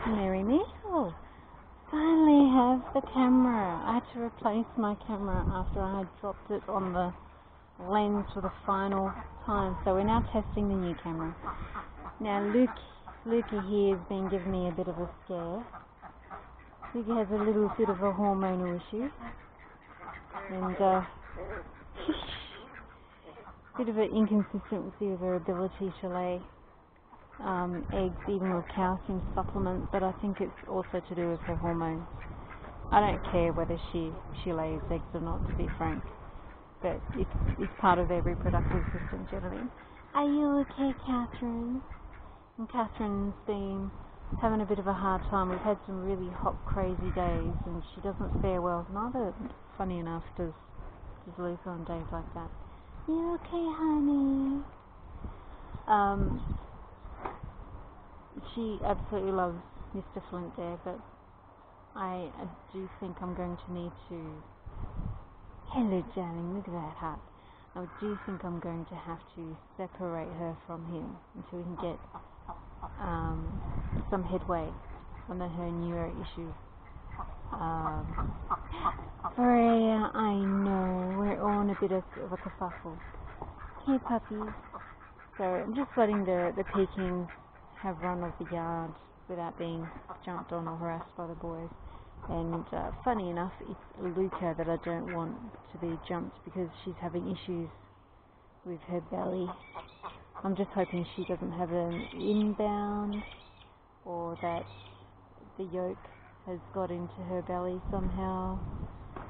Merry me. Oh, finally have the camera. I had to replace my camera after I had dropped it on the lens for the final time. So we're now testing the new camera. Now Lukey here has been giving me a bit of a scare. Lukey has a little bit of a hormonal issue. And bit of an inconsistency with her ability to lay eggs, even with calcium supplements, but I think it's also to do with her hormones. I don't care whether she lays eggs or not, to be frank, but it's part of their reproductive system generally. Are you okay, Catherine? And Catherine's been having a bit of a hard time. We've had some really hot, crazy days, and she doesn't fare well. Neither, funny enough, does Litha on days like that. You okay, honey? She absolutely loves Mr. Flint there, but I do think I'm going to need to... Hello, darling, look at that heart. I do think I'm going to have to separate her from him until we can get some headway on her newer issues. Freya, I know, we're all in a bit of a kerfuffle. Hey, puppies. So I'm just letting the Peking have run of the yard without being jumped on or harassed by the boys. And funny enough, it's Litha that I don't want to be jumped because she's having issues with her belly. I'm just hoping she doesn't have an inbound or that the yolk has got into her belly somehow,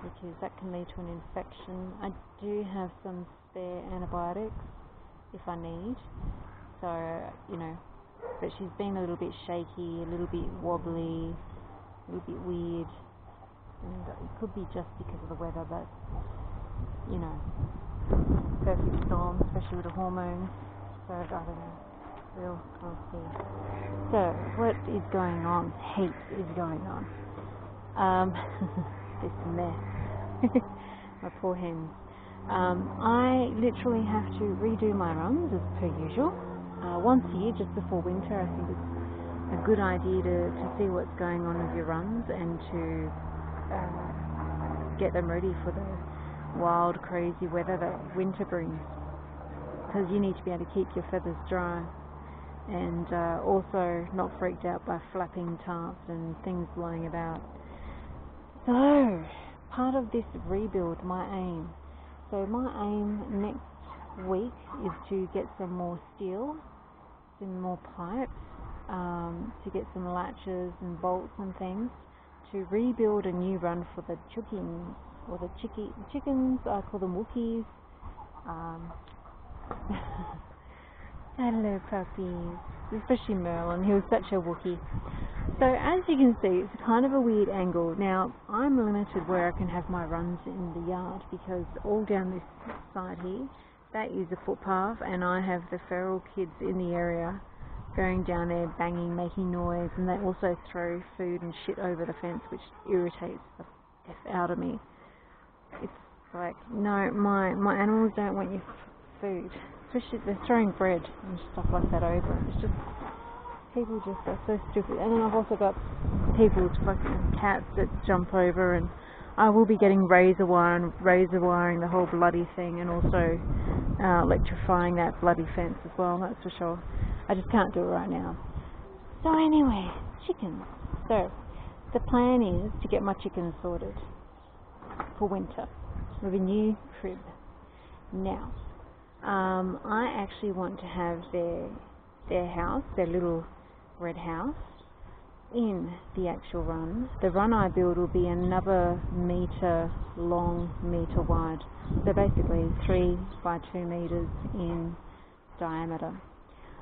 because that can lead to an infection. I do have some spare antibiotics if I need, so you know, but she's been a little bit shaky, a little bit wobbly, a little bit weird, and it could be just because of the weather, but you know, perfect storm, especially with the hormones, so I don't know. We'll see. So, what is going on? Heaps is going on. This mess. My poor hens. I literally have to redo my runs as per usual. Once a year, just before winter, I think it's a good idea to see what's going on with your runs and to get them ready for the wild, crazy weather that winter brings. Because you need to be able to keep your feathers dry. And also not freaked out by flapping tarps and things blowing about. So, part of this rebuild, my aim. So my aim next week is to get some more steel, some more pipes, to get some latches and bolts and things, to rebuild a new run for the Chookings, or the chickens, I call them Wookiees. Hello puppies, especially Merlin, he was such a Wookie. So as you can see, it's kind of a weird angle. Now I'm limited where I can have my runs in the yard because all down this side here, that is a footpath, and I have the feral kids in the area going down there banging, making noise, and they also throw food and shit over the fence, which irritates the F out of me. It's like, no, my animals don't want your food. Especially they're throwing bread and stuff like that over. It's just, people just are so stupid. And then I've also got people's fucking cats that jump over, and I will be getting razor wiring the whole bloody thing, and also electrifying that bloody fence as well, that's for sure. I just can't do it right now. So anyway, chickens. So the plan is to get my chickens sorted for winter with a new crib. Now, I actually want to have their house, their little red house, in the actual run. The run I build will be another metre long, metre wide. So basically 3 by 2 metres in diameter.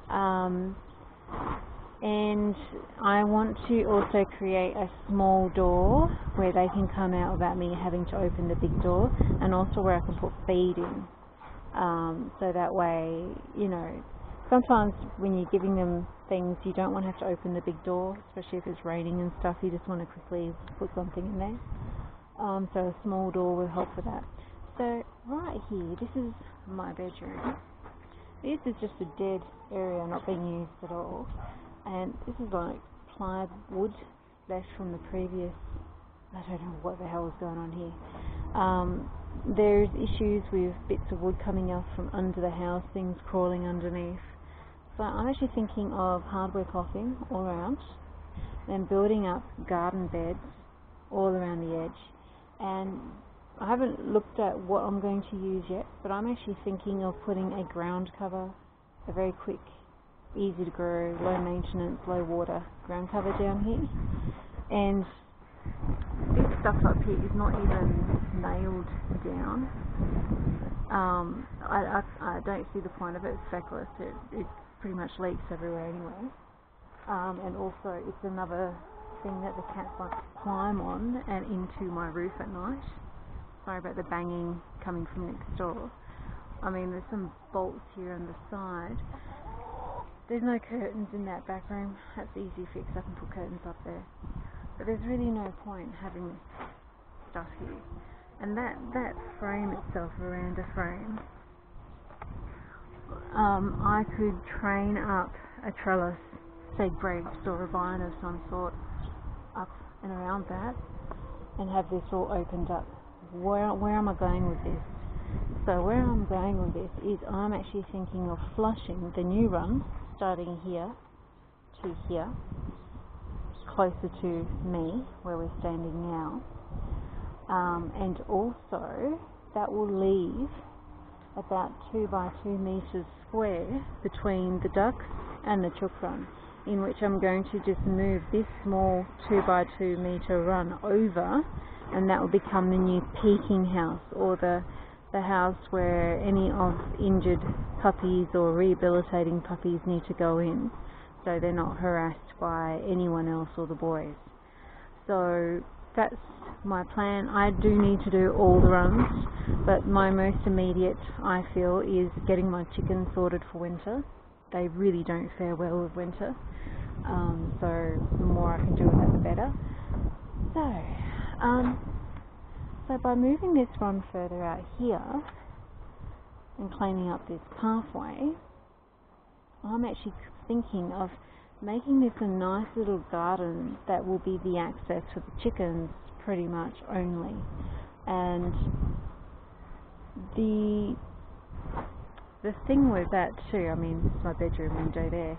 And I want to also create a small door where they can come out without me having to open the big door, and also where I can put feed in. So that way, you know, sometimes when you're giving them things, you don't want to have to open the big door, especially if it's raining and stuff. You just want to quickly put something in there. So a small door will help with that. So right here, this is my bedroom. This is just a dead area not being used at all. And this is like plywood left from the previous, I don't know what the hell is going on here. There's issues with bits of wood coming up from under the house, things crawling underneath. So I'm actually thinking of hardware clothing all around, then building up garden beds all around the edge. And I haven't looked at what I'm going to use yet, but I'm actually thinking of putting a ground cover, a very quick, easy to grow, low maintenance, low water ground cover down here. And this stuff up here is not even nailed down. I don't see the point of it. It's feckless. It pretty much leaks everywhere anyway. And also it's another thing that the cats like to climb on and into my roof at night. Sorry about the banging coming from next door. I mean, there's some bolts here on the side. There's no curtains in that back room. That's easy fix. I can put curtains up there. But there's really no point having stuff here. And that frame itself, veranda frame, I could train up a trellis, say grapes or a vine of some sort, up and around that, and have this all opened up. Where am I going with this? So where I'm going with this is I'm actually thinking of flushing the new run, starting here to here, closer to me, where we're standing now. And also that will leave about 2 by 2 meters square between the ducks and the chook run, in which I'm going to just move this small 2 by 2 meter run over, and that will become the new Peking house, or the house where any of injured puppies or rehabilitating puppies need to go in, so they're not harassed by anyone else or the boys. So that's my plan. I do need to do all the runs, but my most immediate, I feel, is getting my chickens sorted for winter. They really don't fare well with winter, so the more I can do with that, the better. So by moving this run further out here and cleaning up this pathway, I'm actually thinking of making this a nice little garden that will be the access for the chickens pretty much only. And the thing with that too, I mean, this is my bedroom window there,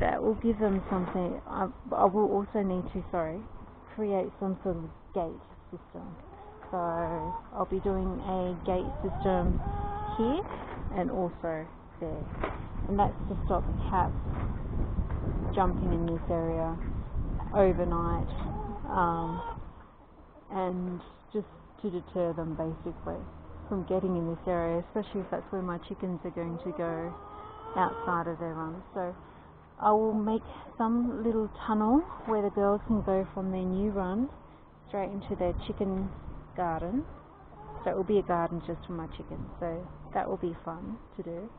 that will give them something. I will also need to, create some sort of gate system. So I'll be doing a gate system here and also there. And that's to stop cats jumping in this area overnight, and just to deter them basically from getting in this area, especially if that's where my chickens are going to go outside of their runs. So I will make some little tunnel where the girls can go from their new run straight into their chicken garden. So it will be a garden just for my chickens, so that will be fun to do.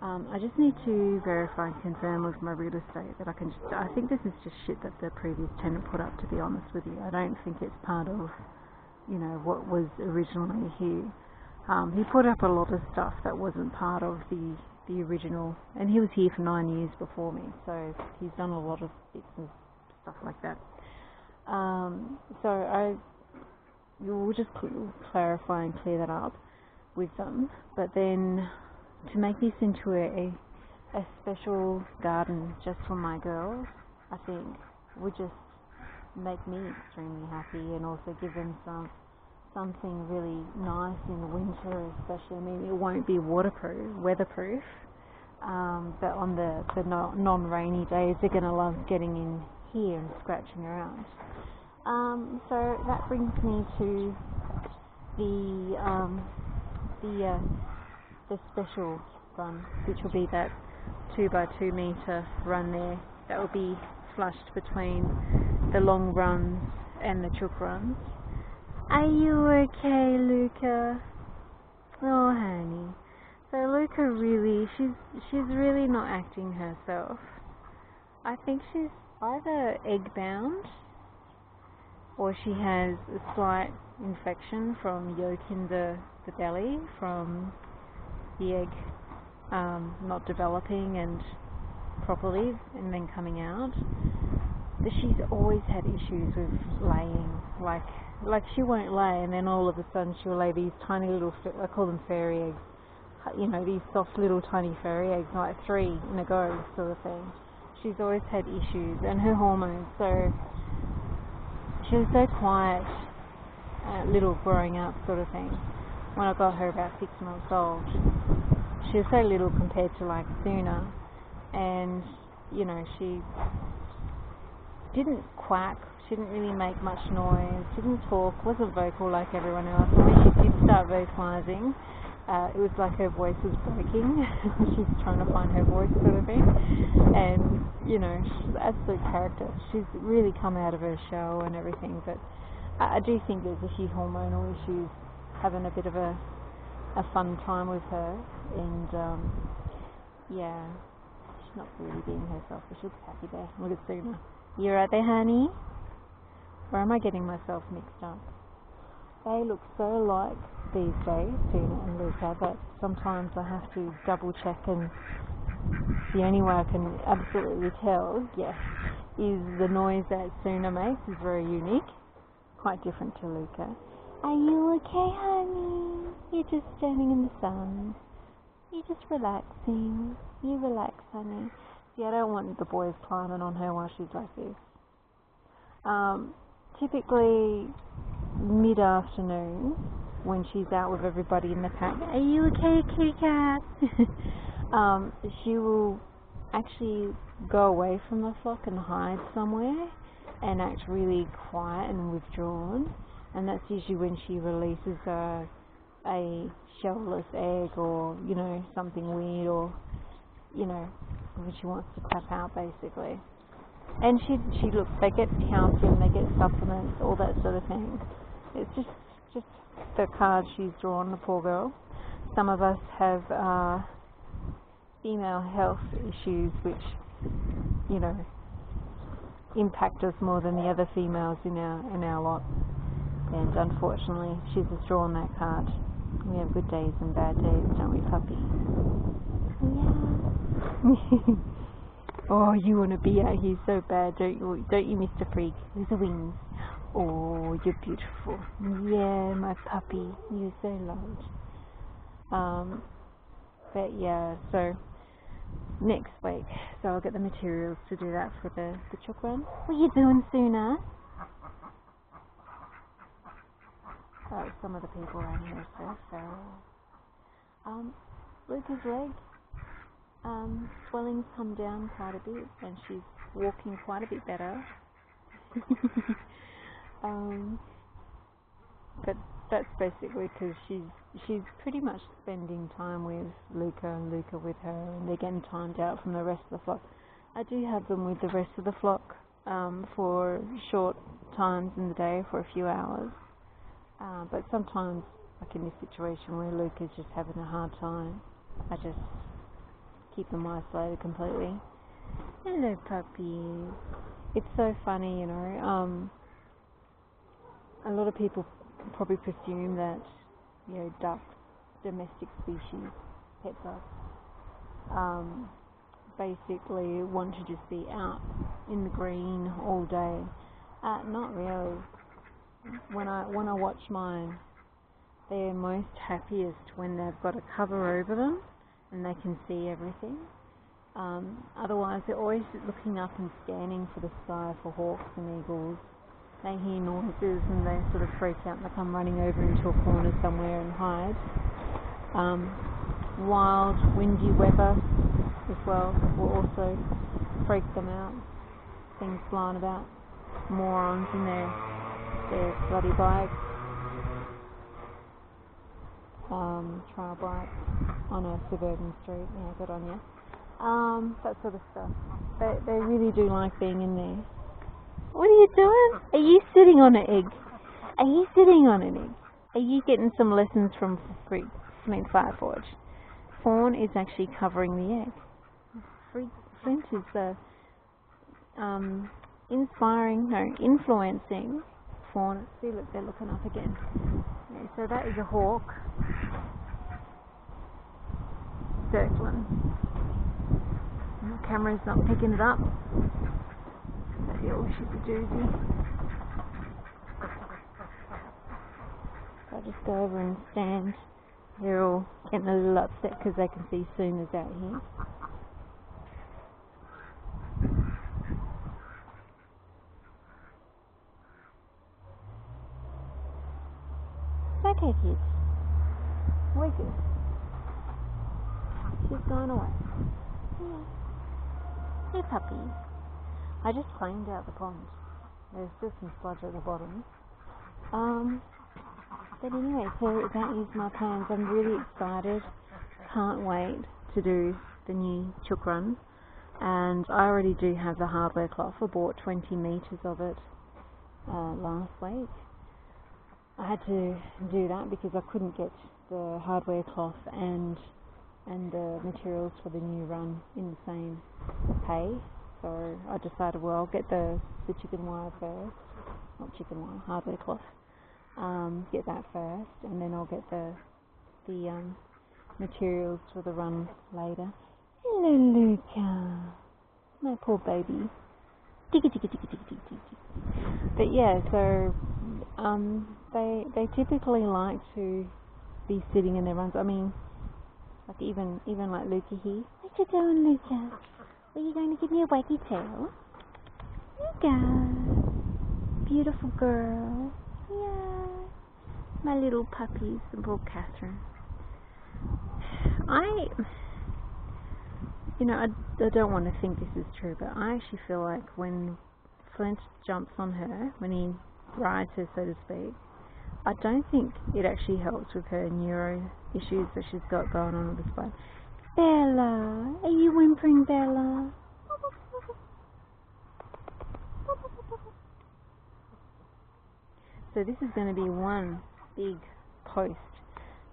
I just need to verify and confirm with my real estate that I think this is just shit that the previous tenant put up, to be honest with you. I don't think it's part of, what was originally here. He put up a lot of stuff that wasn't part of the original, and he was here for 9 years before me, so he's done a lot of bits and stuff like that. So we'll just clarify and clear that up with them, but then to make this into a special garden just for my girls, I think would just make me extremely happy, and also give them something really nice in the winter especially. I mean, it won't be weatherproof, but on the non-rainy days they're going to love getting in here and scratching around. So that brings me to the special run, which will be that 2 by 2 meter run there. That will be flushed between the long runs and the chook runs. Are you okay, Luca? Oh, honey. So Luca really, she's really not acting herself. I think she's either egg bound, or she has a slight infection from yolk in the belly from the egg not developing and properly and then coming out. she's always had issues with laying. Like she won't lay, and then all of a sudden she'll lay these tiny little, I call them fairy eggs. You know, these soft little tiny fairy eggs, like 3 in a go sort of thing. She's always had issues, and her hormones. So she was so quiet, little growing up sort of thing. When I got her about 6 months old, she was so little compared to like Suna, and you know, she didn't quack, she didn't really make much noise, didn't talk, wasn't vocal like everyone else. And when she did start vocalising, it was like her voice was breaking. She's trying to find her voice sort of thing. And, you know, she's an absolute character. She's really come out of her shell and everything. But I do think there's a few hormonal issues, having a bit of a fun time with her. And, yeah, she's not really being herself, but she looks happy there. Look at Suna. You right there, honey? Or am I getting myself mixed up? They look so alike these days, Suna and Litha, that sometimes I have to double check, and the only way I can absolutely tell, yes, is the noise that Suna makes is very unique, quite different to Litha. Are you okay, honey? You're just standing in the sun. You're just relaxing. You relax, honey. See, I don't want the boys climbing on her while she's like this. Typically mid-afternoon, when she's out with everybody in the pack, are you okay, kitty cat? She will actually go away from the flock and hide somewhere and act really quiet and withdrawn, and that's usually when she releases a shellless egg, or, you know, something weird, or, you know, when she wants to crap out basically. And she looks, they get calcium, they get supplements, all that sort of thing. It's just the card she's drawn, the poor girl. Some of us have female health issues which, you know, impact us more than the other females in our lot. And unfortunately, she's just drawn that card. We have good days and bad days, don't we, puppy? Yeah. Oh, you want to be out here so bad, don't you, Mr. Frigg? With the wings. Oh, you're beautiful. Yeah, my puppy. You're so loved. But yeah, so next week, so I'll get the materials to do that for the Chook run. What are you doing, Suna? Oh, some of the people around here are so feral. Luca's leg. Swelling's come down quite a bit, and she's walking quite a bit better. But that's basically because she's pretty much spending time with Luca and Luca with her, and they're getting timed out from the rest of the flock. I do have them with the rest of the flock for short times in the day for a few hours, but sometimes, like in this situation where Luca's just having a hard time, I just keep them isolated completely. Hello, puppies. It's so funny, you know. A lot of people probably presume that, you know, ducks, domestic species, pet ducks, basically want to just be out in the green all day. Not really. When I watch mine, they're most happiest when they've got a cover over them and they can see everything. Otherwise, they're always looking up and scanning for the sky for hawks and eagles. They hear noises and they sort of freak out and they come running over into a corner somewhere and hide. Wild, windy weather as well will also freak them out. Things flying about, morons in their bloody bikes, trial bikes on a suburban street. Yeah, good on you. That sort of stuff. They really do like being in there. What are you doing? Are you sitting on an egg? Are you sitting on an egg? Are you getting some lessons from Frigg, Flint Fireforge? Fawn is actually covering the egg. Flint is influencing Fawn. See, look, they're looking up again. Yeah, so that is a hawk. Circling. The camera's not picking it up. feel she's a doozy. So I just go over and stand. They're all getting a little upset because they can see Suna's out here. Okay, kids. We're good. She's gone away. Yeah. Hey, puppy. I just cleaned out the pond. There's still some sludge at the bottom. But anyway, so that is my plans. I'm really excited. Can't wait to do the new Chook run. And I already do have the hardware cloth. I bought 20 metres of it last week. I had to do that because I couldn't get the hardware cloth and the materials for the new run in the same pay. So I decided, well, I'll get the chicken wire first. Not chicken wire, hardware cloth. Get that first, and then I'll get the materials for the run later. Hello, Luca. My poor baby. Tiggy, tiggy, tiggy, tiggy, tiggy, tiggy. But yeah, so they typically like to be sitting in their runs. I mean, like even like Luca here. Where you going, Luca? Are you going to give me a waggy tail? Luca, beautiful girl. Yeah, my little puppies, and poor Catherine. I don't want to think this is true, but I actually feel like when Flint jumps on her, when he rides her, so to speak, I don't think it actually helps with her neuro issues that she's got going on with this bike. Bella, are you whimpering, Bella? So this is going to be one big post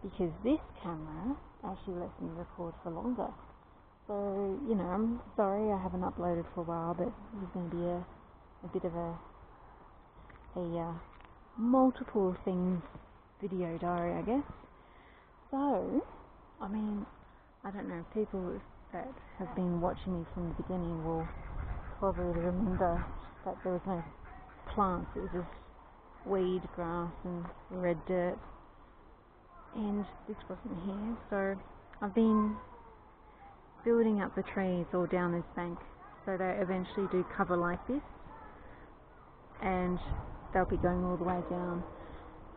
because this camera actually lets me record for longer. So, I'm sorry I haven't uploaded for a while, but this is going to be a bit of a multiple things video diary, I guess. So, I mean, I don't know, people that have been watching me from the beginning will probably remember that there was no plants, it was just weed, grass and red dirt, and this wasn't here. So I've been building up the trees all down this bank so they eventually do cover like this, and they'll be going all the way down,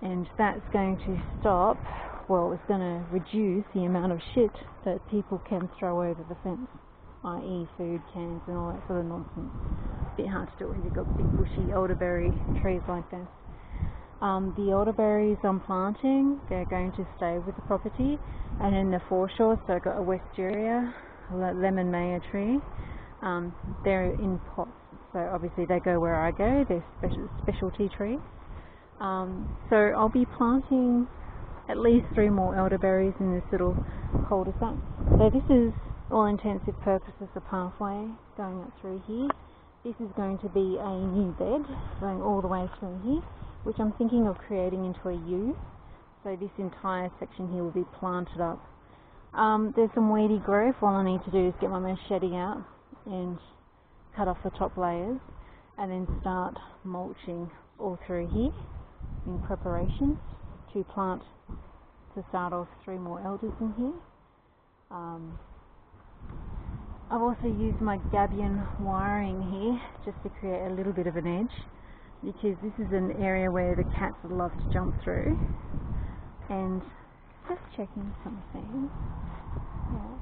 and that's going to stop, well, it's going to reduce the amount of shit that people can throw over the fence, i.e. food cans and all that sort of nonsense. A bit hard to do when you've got big bushy elderberry trees like this. The elderberries I'm planting, they're going to stay with the property, and in the foreshore, so I've got a wisteria, a lemon mayo tree, they're in pots, so obviously they go where I go, they're specialty trees. So I'll be planting at least 3 more elderberries in this little cul-de-sac. So this is all intensive purposes a pathway going up through here. This is going to be a new bed going all the way through here, which I'm thinking of creating into a U. So this entire section here will be planted up. There's some weedy growth. All I need to do is get my machete out and cut off the top layers, and then start mulching all through here in preparation to plant, to start off 3 more elders in here. I've also used my gabion wiring here just to create a little bit of an edge, because this is an area where the cats love to jump through. And just checking something. Yeah.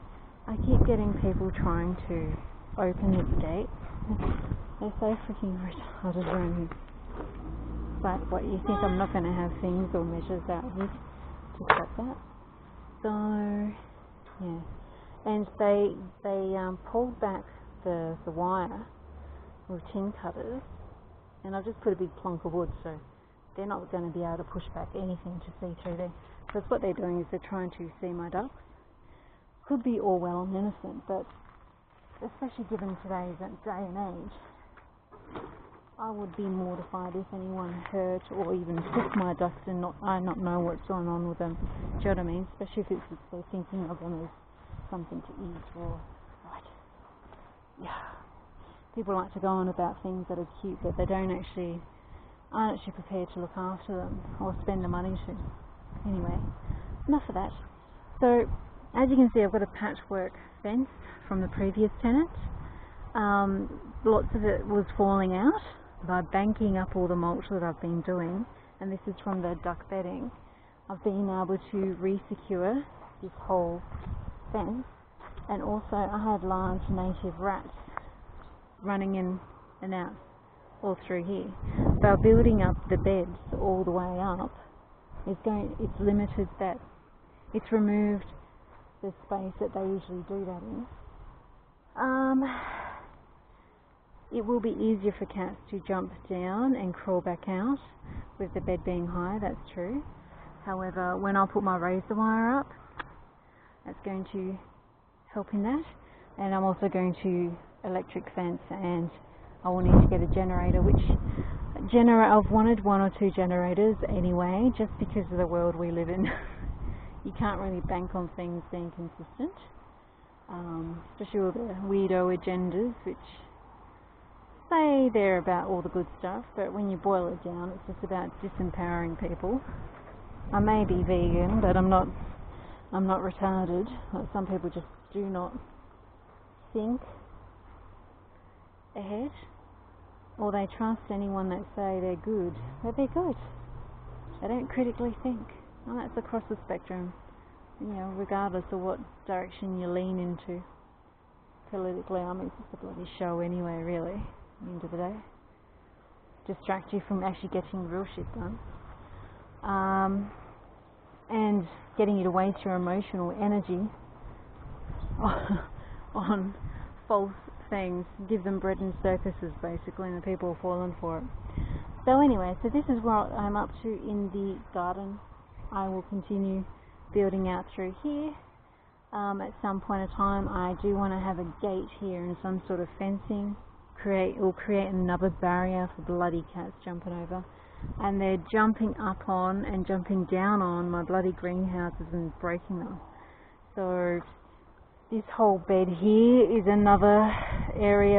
I keep getting people trying to open this gate. They're so freaking retarded around here. It's like, what, you think I'm not going to have things or measures out here to stop that? So, yeah. And they pulled back the wire with tin cutters, and I've just put a big plonk of wood, so they're not going to be able to push back anything to see through there. Because what they're doing is they're trying to see my ducks. Could be all well and innocent, but especially given today's day and age, I would be mortified if anyone hurt or even took my ducks and I not know what's going on with them. Do you know what I mean? Especially if they're thinking of them as something to eat or what. Yeah. people like to go on about things that are cute, but they aren't actually prepared to look after them or spend the money to. Anyway, enough of that. So, as you can see, I've got a patchwork fence from the previous tenant. Lots of it was falling out by banking up all the mulch that I've been doing, and this is from the duck bedding. I've been able to re-secure this whole fence, and also I had large native rats running in and out all through here. By building up the beds all the way up, it's limited that, it's removed the space that they usually do that in. It will be easier for cats to jump down and crawl back out with the bed being high, that's true. However, when I put my razor wire up, that's going to help in that. And I'm also going to electric fence, and I will need to get a generator, I've wanted 1 or 2 generators anyway, just because of the world we live in. You can't really bank on things being consistent, especially all the weirdo agendas, which say they're about all the good stuff, but when you boil it down, it's just about disempowering people. I may be vegan, but I'm not retarded. Like, some people just do not think ahead, or they trust anyone that say they're good, but they're good. They don't critically think. And that's across the spectrum, regardless of what direction you lean into politically. I mean, it's just a bloody show anyway, really, at the end of the day. Distract you from actually getting real shit done. And getting you to waste your emotional energy on false things. Give them bread and circuses, basically, and the people have fallen for it. So anyway, so this is what I'm up to in the garden. I will continue building out through here. At some point in time, I do want to have a gate here and some sort of fencing. Create another barrier for bloody cats jumping over. And they're jumping up on and jumping down on my bloody greenhouses and breaking them. So this whole bed here is another area